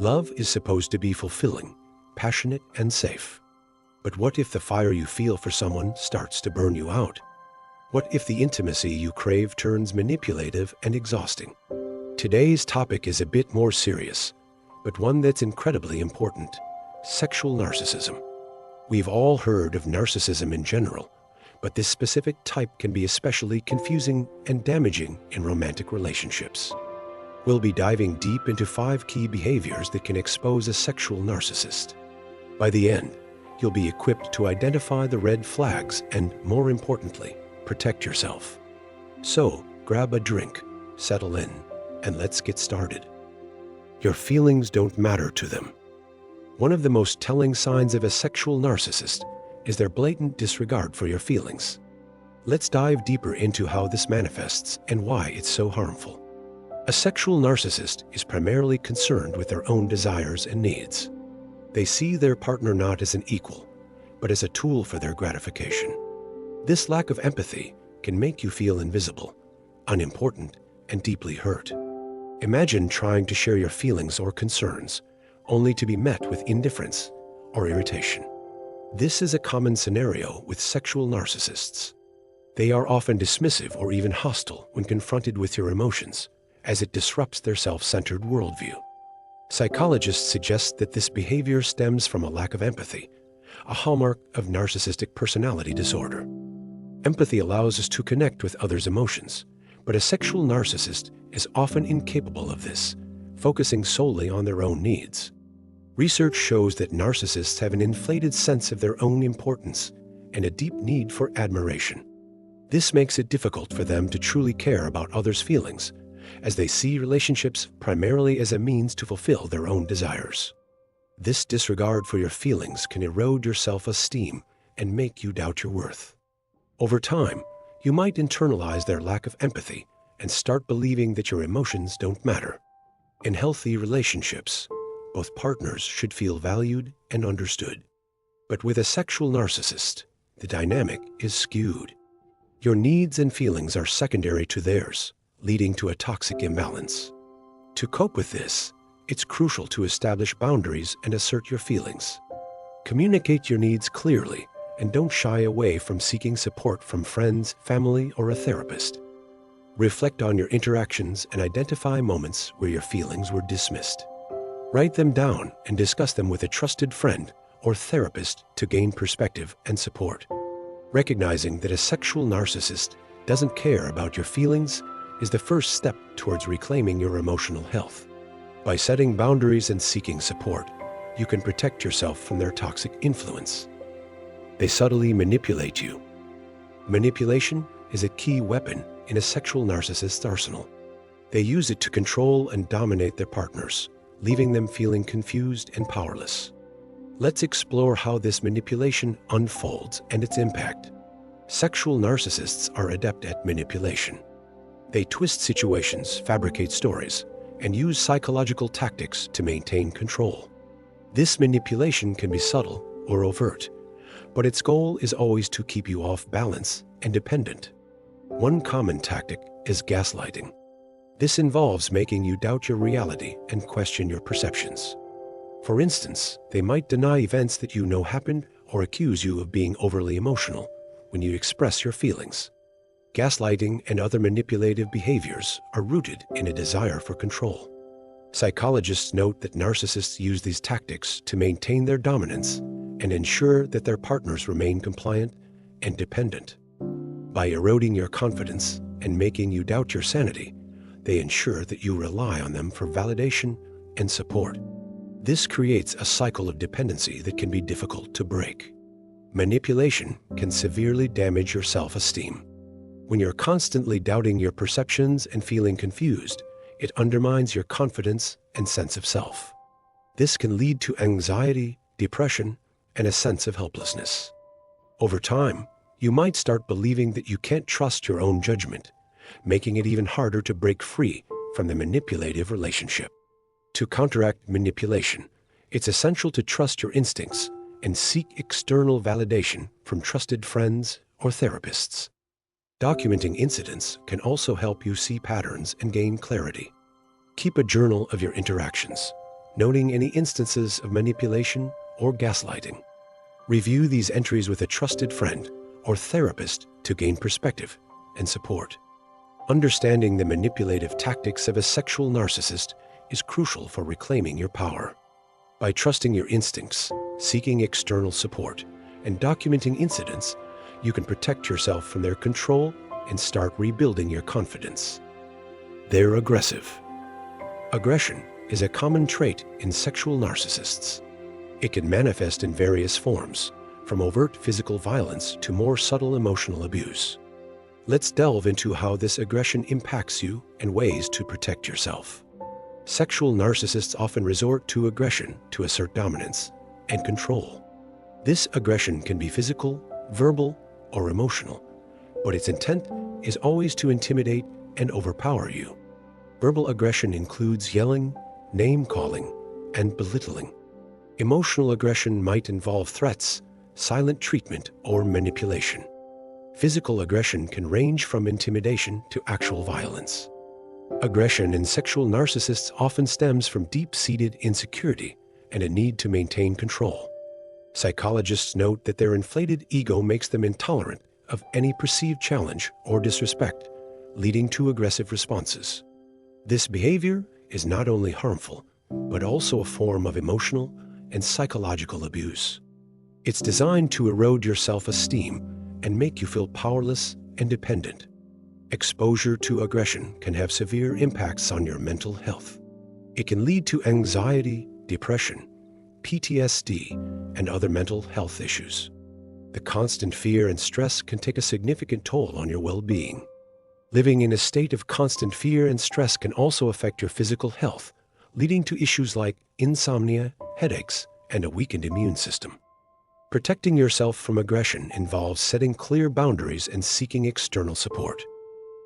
Love is supposed to be fulfilling, passionate, and safe. But what if the fire you feel for someone starts to burn you out? What if the intimacy you crave turns manipulative and exhausting? Today's topic is a bit more serious, but one that's incredibly important: sexual narcissism. We've all heard of narcissism in general, but this specific type can be especially confusing and damaging in romantic relationships. We'll be diving deep into 5 key behaviors that can expose a sexual narcissist. By the end, you'll be equipped to identify the red flags and, more importantly, protect yourself. So, grab a drink, settle in, and let's get started. Your feelings don't matter to them. One of the most telling signs of a sexual narcissist is their blatant disregard for your feelings. Let's dive deeper into how this manifests and why it's so harmful. A sexual narcissist is primarily concerned with their own desires and needs. They see their partner not as an equal, but as a tool for their gratification. This lack of empathy can make you feel invisible, unimportant, and deeply hurt. Imagine trying to share your feelings or concerns, only to be met with indifference or irritation. This is a common scenario with sexual narcissists. They are often dismissive or even hostile when confronted with your emotions, as it disrupts their self-centered worldview. Psychologists suggest that this behavior stems from a lack of empathy, a hallmark of narcissistic personality disorder. Empathy allows us to connect with others' emotions, but a sexual narcissist is often incapable of this, focusing solely on their own needs. Research shows that narcissists have an inflated sense of their own importance and a deep need for admiration. This makes it difficult for them to truly care about others' feelings, as they see relationships primarily as a means to fulfill their own desires. This disregard for your feelings can erode your self-esteem and make you doubt your worth. Over time, you might internalize their lack of empathy and start believing that your emotions don't matter. In healthy relationships, both partners should feel valued and understood. But with a sexual narcissist, the dynamic is skewed. Your needs and feelings are secondary to theirs, leading to a toxic imbalance. To cope with this, it's crucial to establish boundaries and assert your feelings. Communicate your needs clearly and don't shy away from seeking support from friends, family, or a therapist. Reflect on your interactions and identify moments where your feelings were dismissed. Write them down and discuss them with a trusted friend or therapist to gain perspective and support. Recognizing that a sexual narcissist doesn't care about your feelings is the first step towards reclaiming your emotional health. By setting boundaries and seeking support, you can protect yourself from their toxic influence. They subtly manipulate you. Manipulation is a key weapon in a sexual narcissist's arsenal. They use it to control and dominate their partners, leaving them feeling confused and powerless. Let's explore how this manipulation unfolds and its impact. Sexual narcissists are adept at manipulation. They twist situations, fabricate stories, and use psychological tactics to maintain control. This manipulation can be subtle or overt, but its goal is always to keep you off balance and dependent. One common tactic is gaslighting. This involves making you doubt your reality and question your perceptions. For instance, they might deny events that you know happened or accuse you of being overly emotional when you express your feelings. Gaslighting and other manipulative behaviors are rooted in a desire for control. Psychologists note that narcissists use these tactics to maintain their dominance and ensure that their partners remain compliant and dependent. By eroding your confidence and making you doubt your sanity, they ensure that you rely on them for validation and support. This creates a cycle of dependency that can be difficult to break. Manipulation can severely damage your self-esteem. When you're constantly doubting your perceptions and feeling confused, it undermines your confidence and sense of self. This can lead to anxiety, depression, and a sense of helplessness. Over time, you might start believing that you can't trust your own judgment, making it even harder to break free from the manipulative relationship. To counteract manipulation, it's essential to trust your instincts and seek external validation from trusted friends or therapists. Documenting incidents can also help you see patterns and gain clarity. Keep a journal of your interactions, noting any instances of manipulation or gaslighting. Review these entries with a trusted friend or therapist to gain perspective and support. Understanding the manipulative tactics of a sexual narcissist is crucial for reclaiming your power. By trusting your instincts, seeking external support, and documenting incidents, you can protect yourself from their control and start rebuilding your confidence. They're aggressive. Aggression is a common trait in sexual narcissists. It can manifest in various forms, from overt physical violence to more subtle emotional abuse. Let's delve into how this aggression impacts you and ways to protect yourself. Sexual narcissists often resort to aggression to assert dominance and control. This aggression can be physical, verbal, or emotional, but its intent is always to intimidate and overpower you. Verbal aggression includes yelling, name-calling, and belittling. Emotional aggression might involve threats, silent treatment, or manipulation. Physical aggression can range from intimidation to actual violence. Aggression in sexual narcissists often stems from deep-seated insecurity and a need to maintain control. Psychologists note that their inflated ego makes them intolerant of any perceived challenge or disrespect, leading to aggressive responses. This behavior is not only harmful, but also a form of emotional and psychological abuse. It's designed to erode your self-esteem and make you feel powerless and dependent. Exposure to aggression can have severe impacts on your mental health. It can lead to anxiety, depression, PTSD, and other mental health issues. The constant fear and stress can take a significant toll on your well-being. Living in a state of constant fear and stress can also affect your physical health, leading to issues like insomnia, headaches, and a weakened immune system. Protecting yourself from aggression involves setting clear boundaries and seeking external support.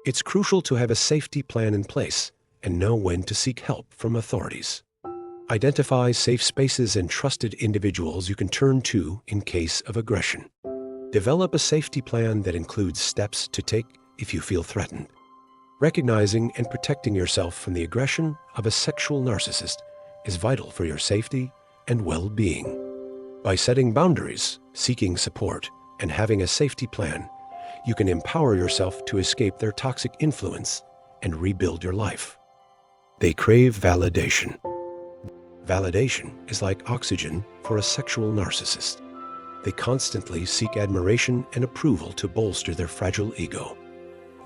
It's crucial to have a safety plan in place and know when to seek help from authorities. Identify safe spaces and trusted individuals you can turn to in case of aggression. Develop a safety plan that includes steps to take if you feel threatened. Recognizing and protecting yourself from the aggression of a sexual narcissist is vital for your safety and well-being. By setting boundaries, seeking support, and having a safety plan, you can empower yourself to escape their toxic influence and rebuild your life. They crave validation. Validation is like oxygen for a sexual narcissist. They constantly seek admiration and approval to bolster their fragile ego.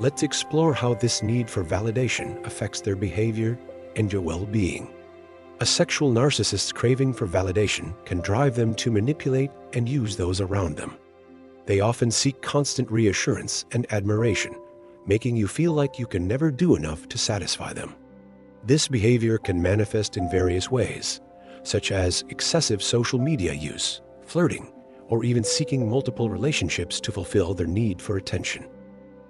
Let's explore how this need for validation affects their behavior and your well-being. A sexual narcissist's craving for validation can drive them to manipulate and use those around them. They often seek constant reassurance and admiration, making you feel like you can never do enough to satisfy them. This behavior can manifest in various ways, such as excessive social media use, flirting, or even seeking multiple relationships to fulfill their need for attention.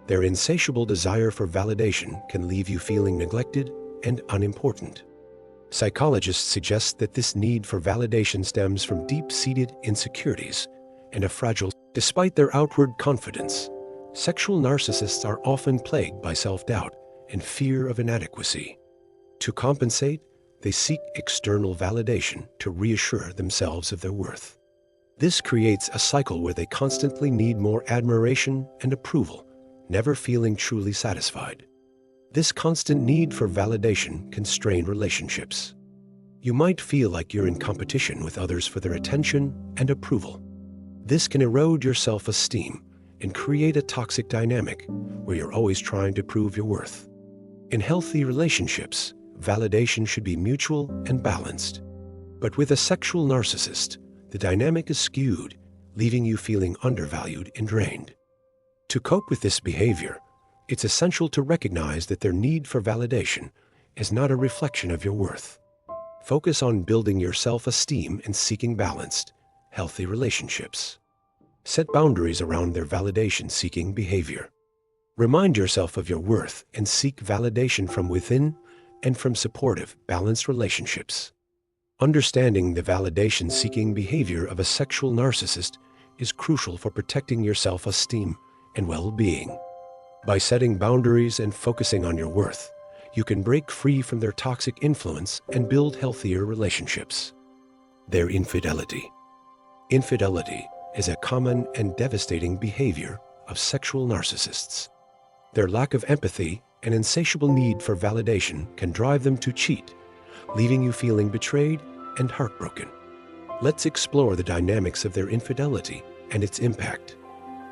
Their insatiable desire for validation can leave you feeling neglected and unimportant. Psychologists suggest that this need for validation stems from deep-seated insecurities and a fragile. Despite their outward confidence, sexual narcissists are often plagued by self-doubt and fear of inadequacy. To compensate, they seek external validation to reassure themselves of their worth. This creates a cycle where they constantly need more admiration and approval, never feeling truly satisfied. This constant need for validation can strain relationships. You might feel like you're in competition with others for their attention and approval. This can erode your self-esteem and create a toxic dynamic where you're always trying to prove your worth. In healthy relationships, validation should be mutual and balanced. But with a sexual narcissist, the dynamic is skewed, leaving you feeling undervalued and drained. To cope with this behavior, it's essential to recognize that their need for validation is not a reflection of your worth. Focus on building your self-esteem and seeking balanced, healthy relationships. Set boundaries around their validation-seeking behavior. Remind yourself of your worth and seek validation from within and from supportive, balanced relationships. Understanding the validation-seeking behavior of a sexual narcissist is crucial for protecting your self-esteem and well-being. By setting boundaries and focusing on your worth, you can break free from their toxic influence and build healthier relationships. Their infidelity. Infidelity is a common and devastating behavior of sexual narcissists. Their lack of empathy and insatiable need for validation can drive them to cheat, leaving you feeling betrayed and heartbroken. Let's explore the dynamics of their infidelity and its impact.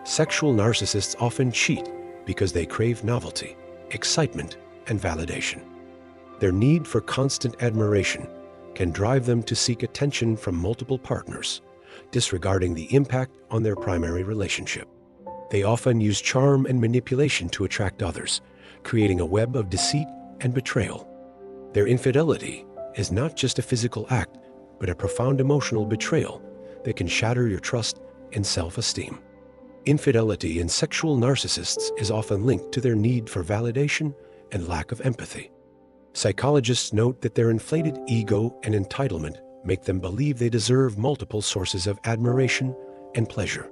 Sexual narcissists often cheat because they crave novelty, excitement, and validation. Their need for constant admiration can drive them to seek attention from multiple partners, disregarding the impact on their primary relationship. They often use charm and manipulation to attract others, creating a web of deceit and betrayal. Their infidelity is not just a physical act, but a profound emotional betrayal that can shatter your trust and self-esteem. Infidelity in sexual narcissists is often linked to their need for validation and lack of empathy. Psychologists note that their inflated ego and entitlement make them believe they deserve multiple sources of admiration and pleasure.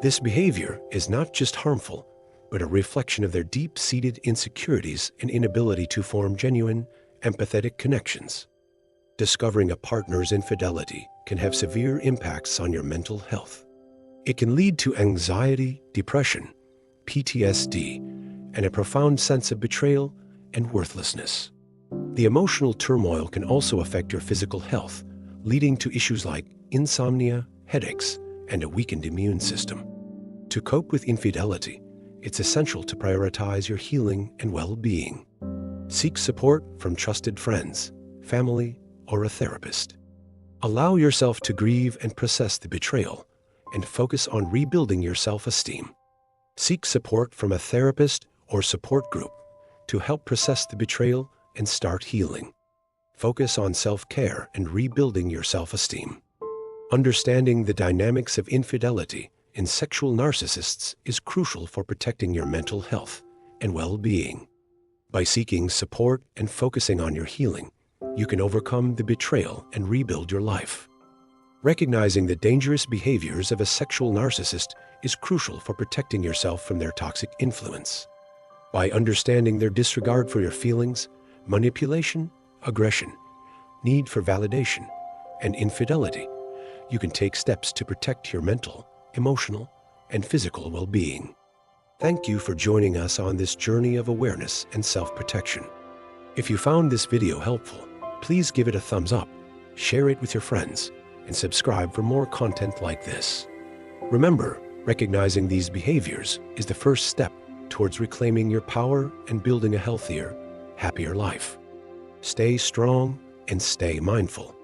This behavior is not just harmful, but a reflection of their deep-seated insecurities and inability to form genuine, empathetic connections. Discovering a partner's infidelity can have severe impacts on your mental health. It can lead to anxiety, depression, PTSD, and a profound sense of betrayal and worthlessness. The emotional turmoil can also affect your physical health, leading to issues like insomnia, headaches, and a weakened immune system. To cope with infidelity, it's essential to prioritize your healing and well-being. Seek support from trusted friends, family, or a therapist. Allow yourself to grieve and process the betrayal, and focus on rebuilding your self-esteem. Seek support from a therapist or support group to help process the betrayal and start healing. Focus on self-care and rebuilding your self-esteem. Understanding the dynamics of infidelity in sexual narcissists is crucial for protecting your mental health and well-being. By seeking support and focusing on your healing, you can overcome the betrayal and rebuild your life. Recognizing the dangerous behaviors of a sexual narcissist is crucial for protecting yourself from their toxic influence. By understanding their disregard for your feelings, manipulation, aggression, need for validation, and infidelity, you can take steps to protect your mental, emotional, and physical well-being. Thank you for joining us on this journey of awareness and self-protection. If you found this video helpful, please give it a thumbs up, share it with your friends, and subscribe for more content like this. Remember, recognizing these behaviors is the first step towards reclaiming your power and building a healthier, happier life. Stay strong and stay mindful.